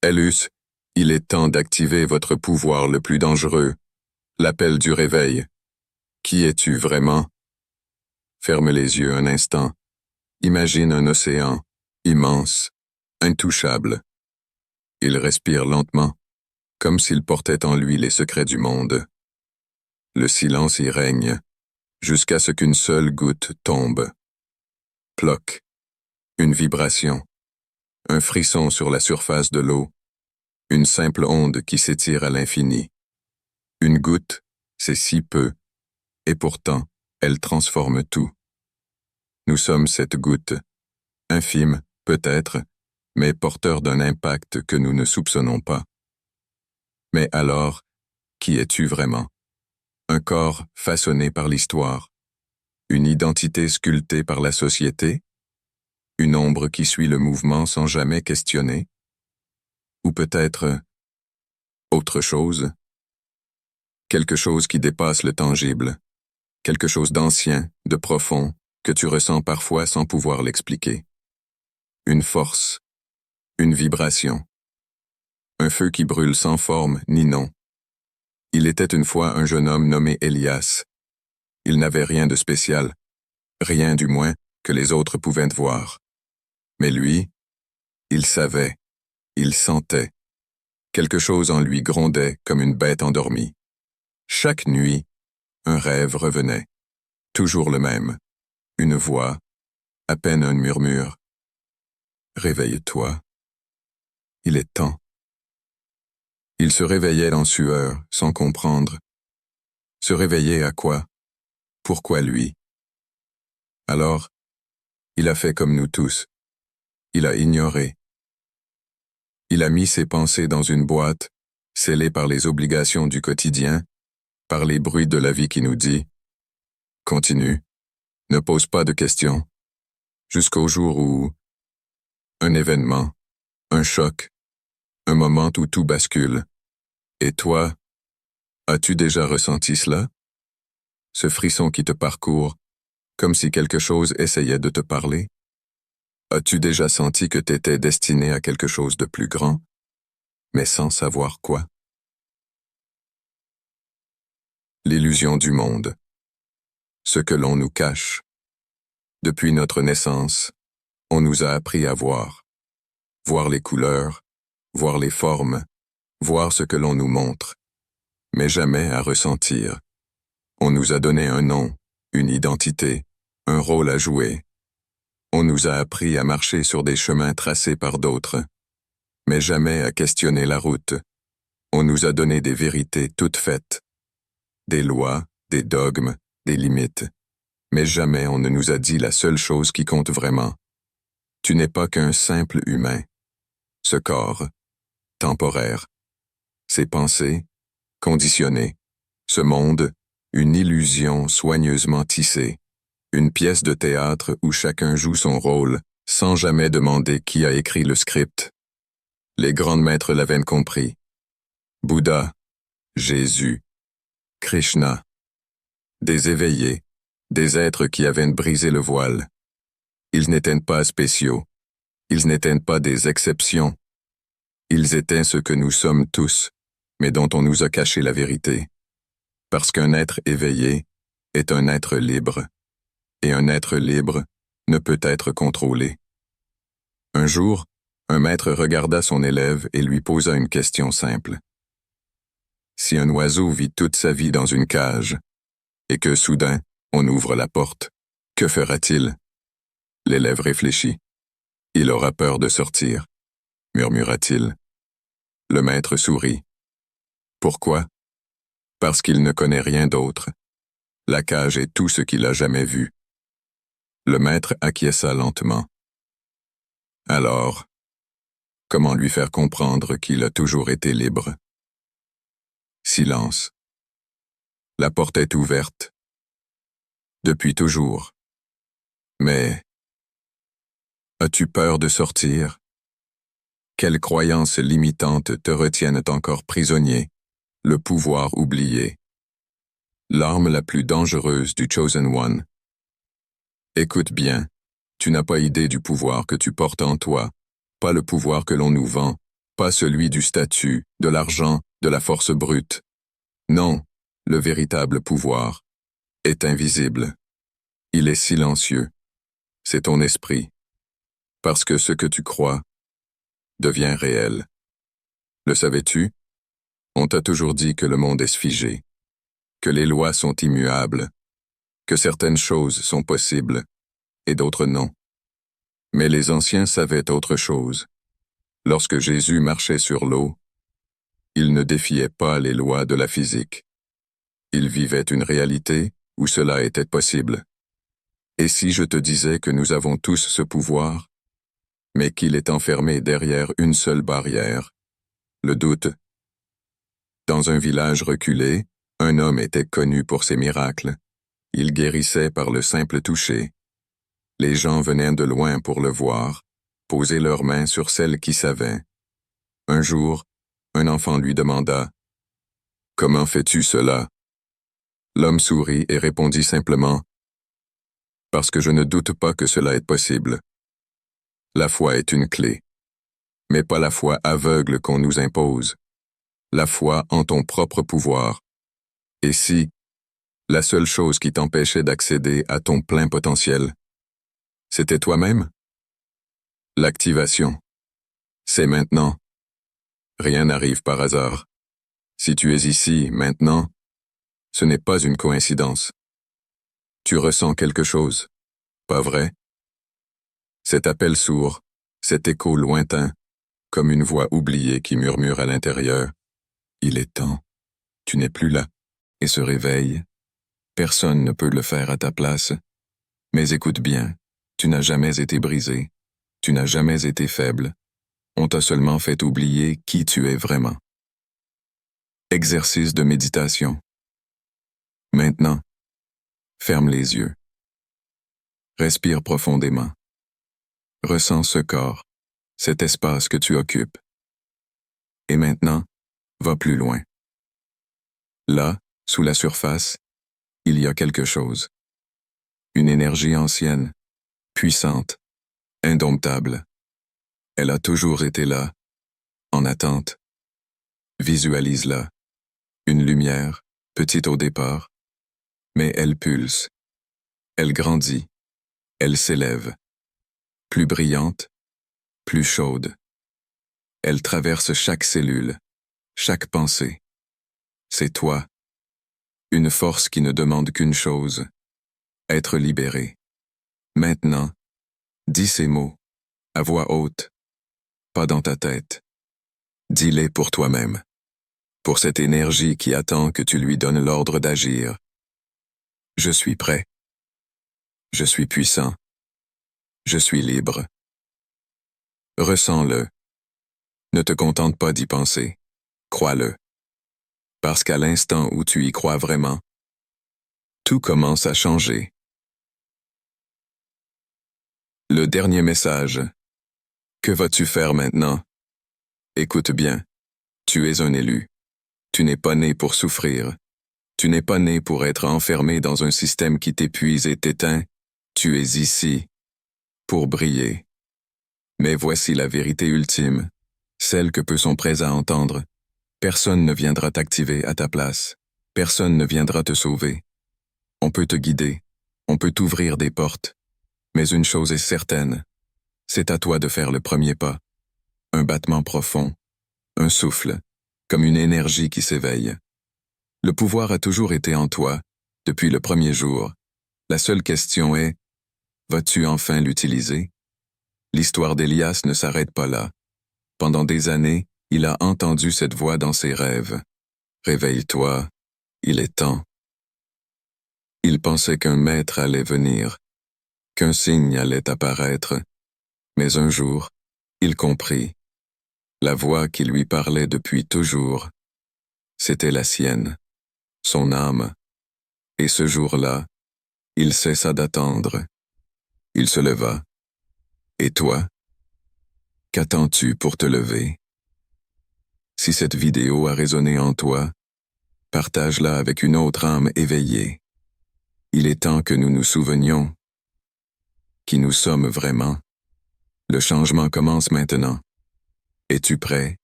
Elus, il est temps d'activer votre pouvoir le plus dangereux, l'appel du réveil. Qui es-tu vraiment? Ferme les yeux un instant. Imagine un océan, immense, intouchable. Il respire lentement, comme s'il portait en lui les secrets du monde. Le silence y règne, jusqu'à ce qu'une seule goutte tombe. Ploc, une vibration, un frisson sur la surface de l'eau, une simple onde qui s'étire à l'infini. Une goutte, c'est si peu, et pourtant, elle transforme tout. Nous sommes cette goutte, infime, peut-être, mais porteur d'un impact que nous ne soupçonnons pas. Mais alors, qui es-tu vraiment? Un corps façonné par l'histoire, une identité sculptée par la société, une ombre qui suit le mouvement sans jamais questionner, ou peut-être autre chose, quelque chose qui dépasse le tangible, quelque chose d'ancien, de profond, que tu ressens parfois sans pouvoir l'expliquer. Une force, une vibration, un feu qui brûle sans forme ni nom. Il était une fois un jeune homme nommé Elias. Il n'avait rien de spécial, rien du moins que les autres pouvaient voir. Mais lui, il savait, il sentait. Quelque chose en lui grondait comme une bête endormie. Chaque nuit, un rêve revenait, toujours le même, une voix, à peine un murmure. Réveille-toi. Il est temps. Il se réveillait en sueur, sans comprendre. Se réveiller à quoi? Pourquoi lui? Alors, il a fait comme nous tous. Il a ignoré. Il a mis ses pensées dans une boîte, scellée par les obligations du quotidien, par les bruits de la vie qui nous dit « Continue, ne pose pas de questions », jusqu'au jour où un événement, un choc, un moment où tout bascule. Et toi, as-tu déjà ressenti cela? Ce frisson qui te parcourt, comme si quelque chose essayait de te parler? As-tu déjà senti que t'étais destiné à quelque chose de plus grand, mais sans savoir quoi? L'illusion du monde. Ce que l'on nous cache. Depuis notre naissance, on nous a appris à voir. Voir les couleurs, voir les formes, voir ce que l'on nous montre, mais jamais à ressentir. On nous a donné un nom, une identité, un rôle à jouer. On nous a appris à marcher sur des chemins tracés par d'autres, mais jamais à questionner la route. On nous a donné des vérités toutes faites, des lois, des dogmes, des limites, mais jamais on ne nous a dit la seule chose qui compte vraiment. Tu n'es pas qu'un simple humain. Ce corps, temporaire, ces pensées, conditionnées, ce monde, une illusion soigneusement tissée, une pièce de théâtre où chacun joue son rôle sans jamais demander qui a écrit le script. Les grands maîtres l'avaient compris. Bouddha, Jésus, Krishna, des éveillés, des êtres qui avaient brisé le voile. Ils n'étaient pas spéciaux, ils n'étaient pas des exceptions. Ils étaient ce que nous sommes tous, mais dont on nous a caché la vérité. Parce qu'un être éveillé est un être libre, et un être libre ne peut être contrôlé. Un jour, un maître regarda son élève et lui posa une question simple. Si un oiseau vit toute sa vie dans une cage, et que soudain, on ouvre la porte, que fera-t-il? L'élève réfléchit. Il aura peur de sortir, murmura-t-il. Le maître sourit. Pourquoi? Parce qu'il ne connaît rien d'autre. La cage est tout ce qu'il a jamais vu. Le maître acquiesça lentement. Alors, comment lui faire comprendre qu'il a toujours été libre? Silence. La porte est ouverte. Depuis toujours. Mais, as-tu peur de sortir? Quelles croyances limitantes te retiennent encore prisonnier, le pouvoir oublié? L'arme la plus dangereuse du Chosen One. Écoute bien, tu n'as pas idée du pouvoir que tu portes en toi, pas le pouvoir que l'on nous vend, pas celui du statut, de l'argent, de la force brute. Non, le véritable pouvoir est invisible. Il est silencieux. C'est ton esprit. Parce que ce que tu crois devient réel. Le savais-tu? On t'a toujours dit que le monde est figé, que les lois sont immuables, que certaines choses sont possibles et d'autres non. Mais les anciens savaient autre chose. Lorsque Jésus marchait sur l'eau, il ne défiait pas les lois de la physique. Il vivait une réalité où cela était possible. Et si je te disais que nous avons tous ce pouvoir, mais qu'il est enfermé derrière une seule barrière, le doute? Dans un village reculé, un homme était connu pour ses miracles. Il guérissait par le simple toucher. Les gens venaient de loin pour le voir, poser leurs mains sur celles qui savaient. Un jour, un enfant lui demanda « Comment fais-tu cela ?» L'homme sourit et répondit simplement « Parce que je ne doute pas que cela est possible. » La foi est une clé, mais pas la foi aveugle qu'on nous impose. La foi en ton propre pouvoir. Et si la seule chose qui t'empêchait d'accéder à ton plein potentiel, c'était toi-même? L'activation. C'est maintenant. Rien n'arrive par hasard. Si tu es ici, maintenant, ce n'est pas une coïncidence. Tu ressens quelque chose, pas vrai? Cet appel sourd, cet écho lointain, comme une voix oubliée qui murmure à l'intérieur. Il est temps. Tu n'es plus là. Et se réveille. Personne ne peut le faire à ta place. Mais écoute bien, tu n'as jamais été brisé. Tu n'as jamais été faible. On t'a seulement fait oublier qui tu es vraiment. Exercice de méditation. Maintenant, ferme les yeux. Respire profondément. Ressens ce corps, cet espace que tu occupes. Et maintenant, va plus loin. Là, sous la surface, il y a quelque chose. Une énergie ancienne, puissante, indomptable. Elle a toujours été là, en attente. Visualise-la. Une lumière, petite au départ, mais elle pulse. Elle grandit. Elle s'élève. Plus brillante, plus chaude. Elle traverse chaque cellule, chaque pensée. C'est toi. Une force qui ne demande qu'une chose, être libéré. Maintenant, dis ces mots, à voix haute, pas dans ta tête. Dis-les pour toi-même, pour cette énergie qui attend que tu lui donnes l'ordre d'agir. Je suis prêt. Je suis puissant. Je suis libre. Ressens-le. Ne te contente pas d'y penser. Crois-le. Parce qu'à l'instant où tu y crois vraiment, tout commence à changer. Le dernier message. Que vas-tu faire maintenant? Écoute bien. Tu es un élu. Tu n'es pas né pour souffrir. Tu n'es pas né pour être enfermé dans un système qui t'épuise et t'éteint. Tu es ici pour briller. Mais voici la vérité ultime, celle que peu sont prêts à entendre. Personne ne viendra t'activer à ta place. Personne ne viendra te sauver. On peut te guider, on peut t'ouvrir des portes. Mais une chose est certaine, c'est à toi de faire le premier pas. Un battement profond, un souffle, comme une énergie qui s'éveille. Le pouvoir a toujours été en toi, depuis le premier jour. La seule question est, vas-tu enfin l'utiliser? L'histoire d'Elias ne s'arrête pas là. Pendant des années, il a entendu cette voix dans ses rêves. Réveille-toi, il est temps. Il pensait qu'un maître allait venir, qu'un signe allait apparaître. Mais un jour, il comprit. La voix qui lui parlait depuis toujours, c'était la sienne, son âme. Et ce jour-là, il cessa d'attendre. Il se leva. Et toi? Qu'attends-tu pour te lever? Si cette vidéo a résonné en toi, partage-la avec une autre âme éveillée. Il est temps que nous nous souvenions qui nous sommes vraiment. Le changement commence maintenant. Es-tu prêt?